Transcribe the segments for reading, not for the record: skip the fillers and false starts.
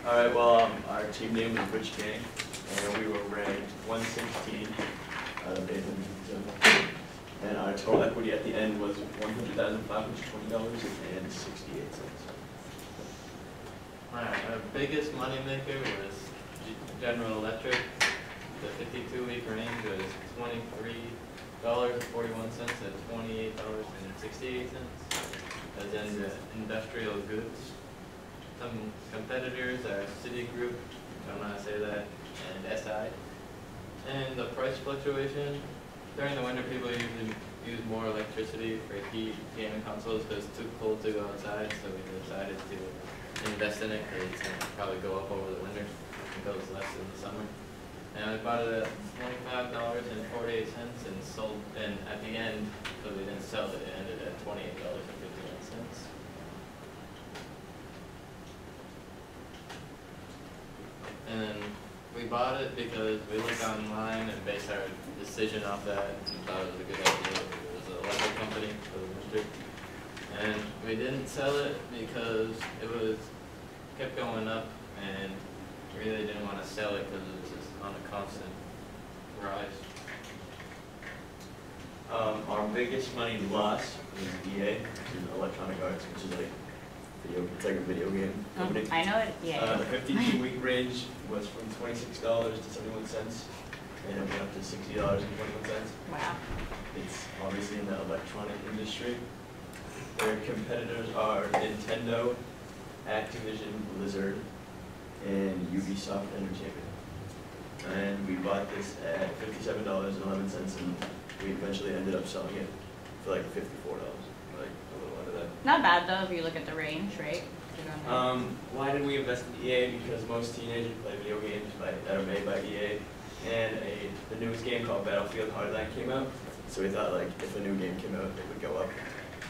Alright, well, our team name was Rich Gang, and we were ranked 116 out of 800. And our total equity at the end was $100,520.68. Alright, our biggest moneymaker was General Electric. The 52-week range was $23.41 to $28.68. As in the industrial goods. Some competitors are Citigroup, I'm not say that, and SI. And the price fluctuation, during the winter people usually use more electricity for heat gaming consoles because it's too cold to go outside, so we decided to invest in it because it's going to probably go up over the winter and goes less in the summer. And I bought it at $25.48 and sold, and at the end, so we didn't sell it, it ended at $28.51. And then we bought it because we looked online and based our decision off that and thought it was a good idea. It was an electric company for the winter. And we didn't sell it because it was kept going up and we really didn't want to sell it because it was just on a constant rise. Our biggest money loss was EA, which is Electronic Arts, which is like it's like a video game company. I know it, yeah. The 52-week range was from $26 to 71 cents, and it went up to $60.21. Wow. It's obviously in the electronic industry. Their competitors are Nintendo, Activision Blizzard, and Ubisoft Entertainment. And we bought this at $57.11, and we eventually ended up selling it for like $54. Not bad though if you look at the range, right? Why did we invest in EA? Because most teenagers play video games that are made by EA, and the newest game called Battlefield Hardline came out. So we thought like if a new game came out, it would go up,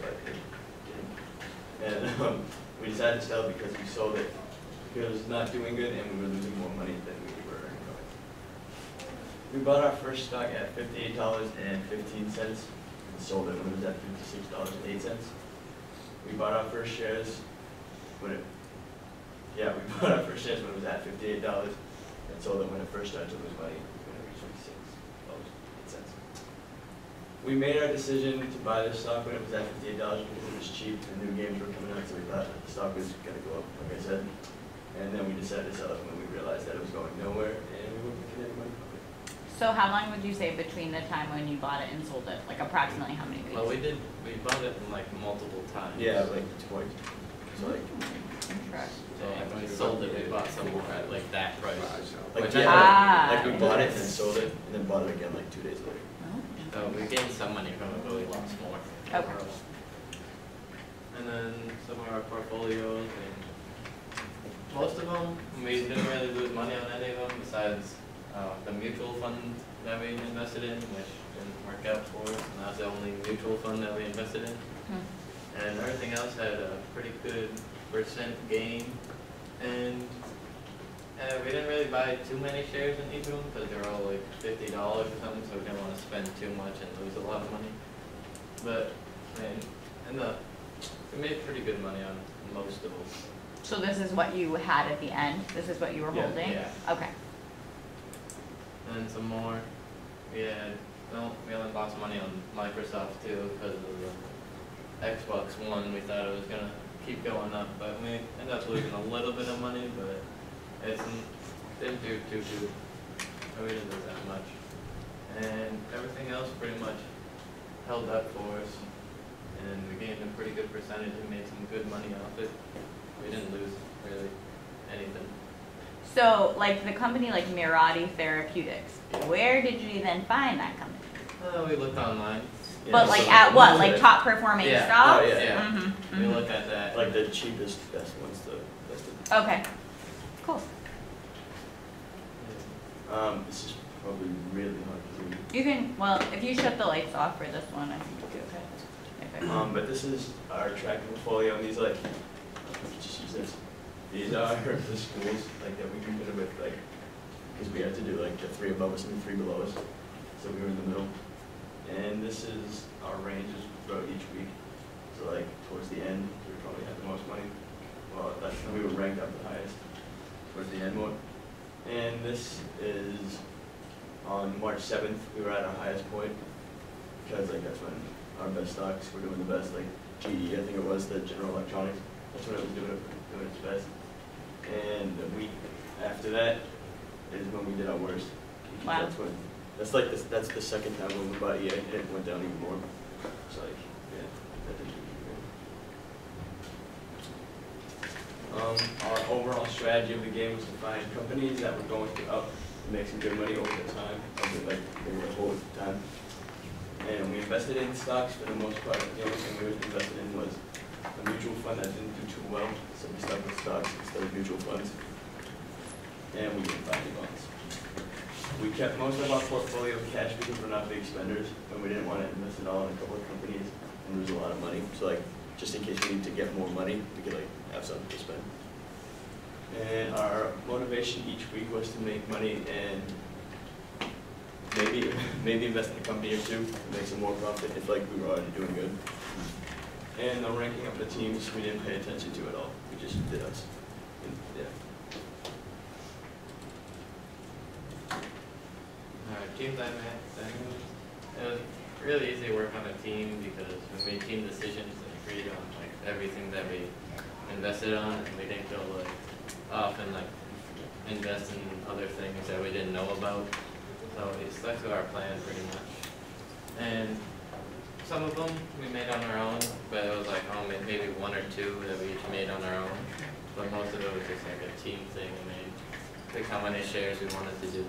but it didn't. And we decided to sell it because we sold it because it was not doing good, and we were losing more money than we were earning. We bought our first stock at $58.15 and sold it when it was at $56.08. We bought our first shares when it was at $58 and sold them when it first started to lose money when it reached $56.08. We made our decision to buy this stock when it was at $58 because it was cheap and new games were coming out, so we thought the stock was going to go up, like I said. And then we decided to sell it when we realized that it was going nowhere and we weren't making any money from it. So how long would you say between the time when you bought it and sold it? Like approximately how many weeks? Well, we bought it in like multiple times. Yeah, like twice. So like, so when we sold it, we bought some more at like that price. like, Which like we bought it and sold it and then bought it again like 2 days later. So we gained some money from it, but we lost more. Okay. And then some of our portfolios, and most of them, we didn't really lose money on any of them besides the mutual fund that we invested in, which didn't work out for us, and that was the only mutual fund that we invested in. And everything else had a pretty good percent gain, and we didn't really buy too many shares in each of them because they were all like $50 or something, so we didn't want to spend too much and lose a lot of money. But we made pretty good money on most of them. So this is what you had at the end? This is what you were holding? Yeah. Okay. And some more. We only lost money on Microsoft too because of the Xbox One. We thought it was going to keep going up, but we ended up losing a little bit of money, but it didn't do too good. We didn't lose that much. And everything else pretty much held up for us, and we gained a pretty good percentage and made some good money off it. We didn't lose really anything. So, like the company like Mirati Therapeutics, where did you then find that company? We looked online. Yeah, But like at what? Like top performing stocks? Oh, yeah. Yeah. We looked at that. Like the cheapest, best ones, the best. Okay. Cool. This is probably really hard to read. You can, well, if you shut the lights off for this one, I think you'll be okay. But this is our tracking portfolio, and these like, just use this. These are the schools like that we competed with, like, because we had to do like the 3 above us and the 3 below us, so we were in the middle. And this is our ranges throughout each week. So like towards the end, we probably had the most money. Well, we were ranked up the highest. towards the end more. And this is on March 7th, we were at our highest point, because like that's when our best stocks were doing the best, like GE, I think it was, the General Electronics, that's when it was doing its best. And the week after that is when we did our worst. Wow. That's like this, that's the second time when we bought EA, and it went down even more. It's like, yeah, that didn't do good. Our overall strategy of the game was to find companies that were going to up and make some good money over the time, like they were whole time. And we invested in stocks for the most part. The only thing we invested in was a mutual fund that didn't do too well, so we stuck with stocks instead of mutual funds. And we didn't buy any bonds. We kept most of our portfolio cash because we're not big spenders, and we didn't want to invest it all in a couple of companies and lose a lot of money. So like, just in case we need to get more money, we could like have something to spend. And our motivation each week was to make money and maybe invest in a company or two and make some more profit if like we were already doing good. And the ranking of the teams we didn't pay attention to at all. We just did us. And, yeah. Team dynamics. It was really easy to work on a team because we made team decisions and agreed on like everything that we invested on, and we didn't go like often like invest in other things that we didn't know about. So we stuck to our plan pretty much. And some of them we made on our own, but it was like maybe one or two that we each made on our own. But most of it was just like a team thing. I mean, pick how many shares we wanted to do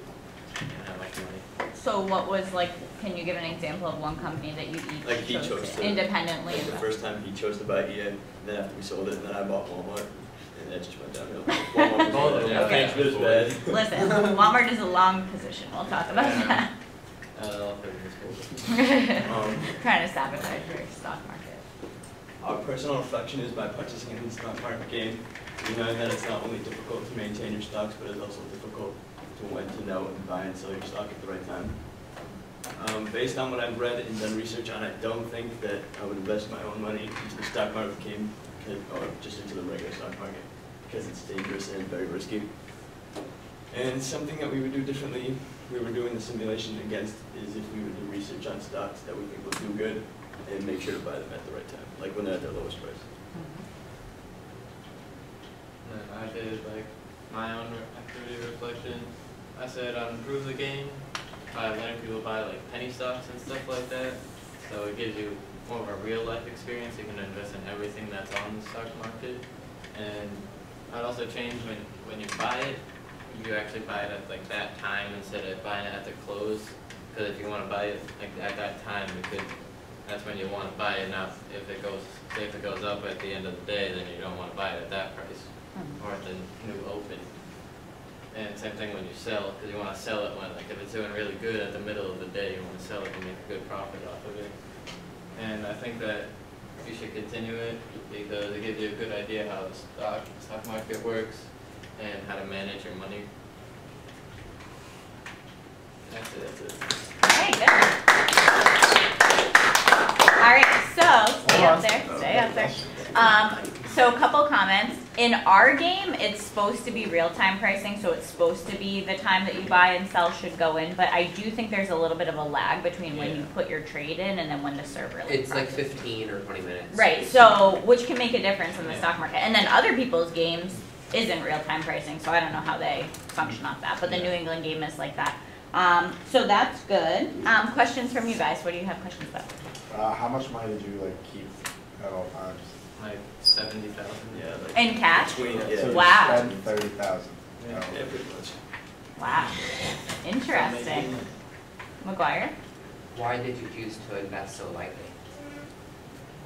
and how much money. So what was like, can you give an example of one company that you each Like he chose to independently like the invest? first time he chose to buy EA, then after we sold it, and then I bought Walmart, and that just went downhill. Walmart was Yeah, finished good as bad. Listen, Walmart is a long position, we'll talk about that. Trying to sabotage your stock market. Our personal reflection is by participating in the stock market game, we know that it's not only difficult to maintain your stocks, but it's also difficult to when to know and buy and sell your stock at the right time. Based on what I've read and done research on, I don't think that I would invest my own money into the stock market game, or just into the regular stock market, because it's dangerous and very risky. And something that we would do differently, we were doing the simulation against, is if we would do research on stocks that we think will do good, and make sure to buy them at the right time, like when they're at their lowest price. And I did like my own activity reflection. I said I'd improve the game by letting people buy like penny stocks and stuff like that. So it gives you more of a real life experience. You can invest in everything that's on the stock market. And I'd also change when you buy it, you actually buy it at like that time instead of buying it at the close. Because if you want to buy it like at that time, that's when you want to buy it. Now, if it goes up at the end of the day, then you don't want to buy it at that price or at the new open. And same thing when you sell, because you want to sell it when, like, if it's doing really good at the middle of the day, you want to sell it and make a good profit off of it. And I think that you should continue it because it gives you a good idea how the stock market works and how to manage your money. That's it. Okay, good. All right, so stay up there. So a couple comments. In our game, it's supposed to be real-time pricing, so it's supposed to be the time that you buy and sell should go in, but I do think there's a little bit of a lag between when you put your trade in and then when the server It's like 15 or 20 minutes. Right, so, which can make a difference in the stock market. And then other people's games isn't real-time pricing, so I don't know how they function off that, but the New England game is like that. So that's good. Questions from you guys? What do you have questions about? How much money did you like keep at all times? Like 70,000. Yeah, like In cash? between, So yeah. you Wow. spend 30,000. Yeah, pretty much. Wow. Interesting. McGuire? Why did you choose to invest so lightly?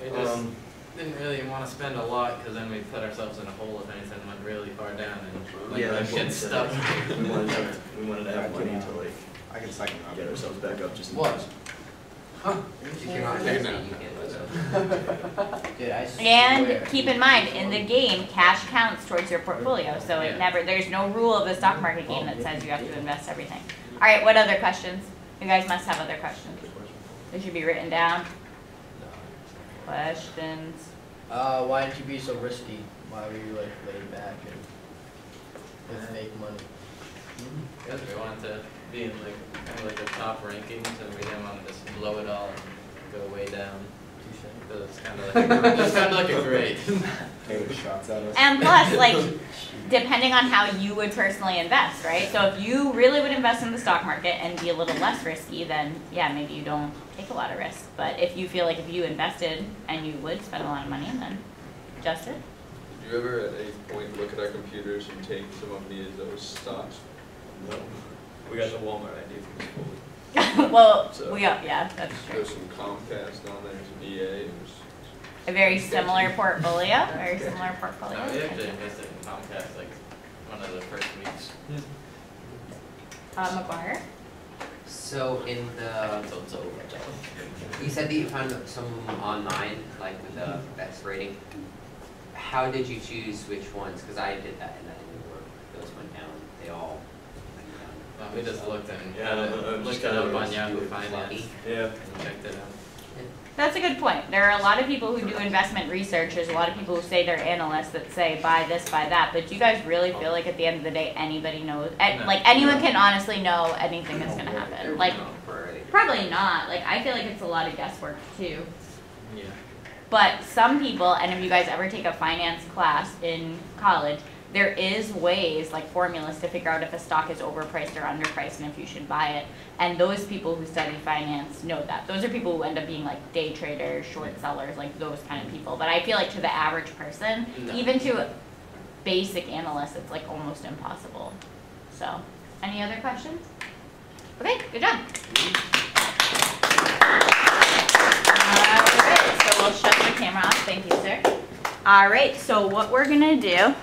We just didn't really want to spend a lot because then we put ourselves in a hole if anything went really far down and like, Yeah, like that's what get we said, stuck. like, we wanted to have money to like I can second that. get ourselves back up just in What? case. If you're not investing, you can. Dude, I And swear. keep in mind, in the game, cash counts towards your portfolio, so it never, there's no rule of the stock market game that says you have to invest everything. All right, what other questions? You guys must have other questions. They should be written down. Questions? Why did you be so risky? Why were you like laid back and make money. Because we wanted to be in like, kind of like the top rankings, and we didn't want to just blow it all and go way down. So it's kind of like, it's kind of like a grade. Taking shots at us. And plus, like, depending on how you would personally invest, right? So if you really would invest in the stock market and be a little less risky, then yeah, maybe you don't take a lot of risk. But if you feel like if you invested and you would spend a lot of money, then Justin? Did you ever at any point look at our computers and take some of those stocks? No. We got the Walmart ID from school. Well, So- yeah, that's true. There's some Comcast on there, some EA, there's A very similar portfolio, very similar portfolio. No, we actually invested in Comcast like one of the first weeks. McGuire? So in the, Until it's over. you said that you found some online, like with the best rating. How did you choose which ones? Because I did that and that didn't work. Those went down. They all went down. We just looked and Yeah, I'm looked just it up kinda on Yahoo lucky. Finance Yeah. and checked it out. That's a good point. There are a lot of people who do investment research. There's a lot of people who say they're analysts that say buy this, buy that. But do you guys really feel like at the end of the day anybody knows? No. Like anyone can honestly know anything that's gonna happen. Like No, for a- probably not. Like I feel like it's a lot of guesswork too. Yeah. But some people, and if you guys ever take a finance class in college, there is ways, like formulas, to figure out if a stock is overpriced or underpriced and if you should buy it. And those people who study finance know that. Those are people who end up being like day traders, short sellers, like those kind of people. But I feel like to the average person, No. even to basic analysts, it's like almost impossible. So, any other questions? Okay, good job. Alright, so we'll shut the camera off. Thank you, sir. Alright, so what we're gonna do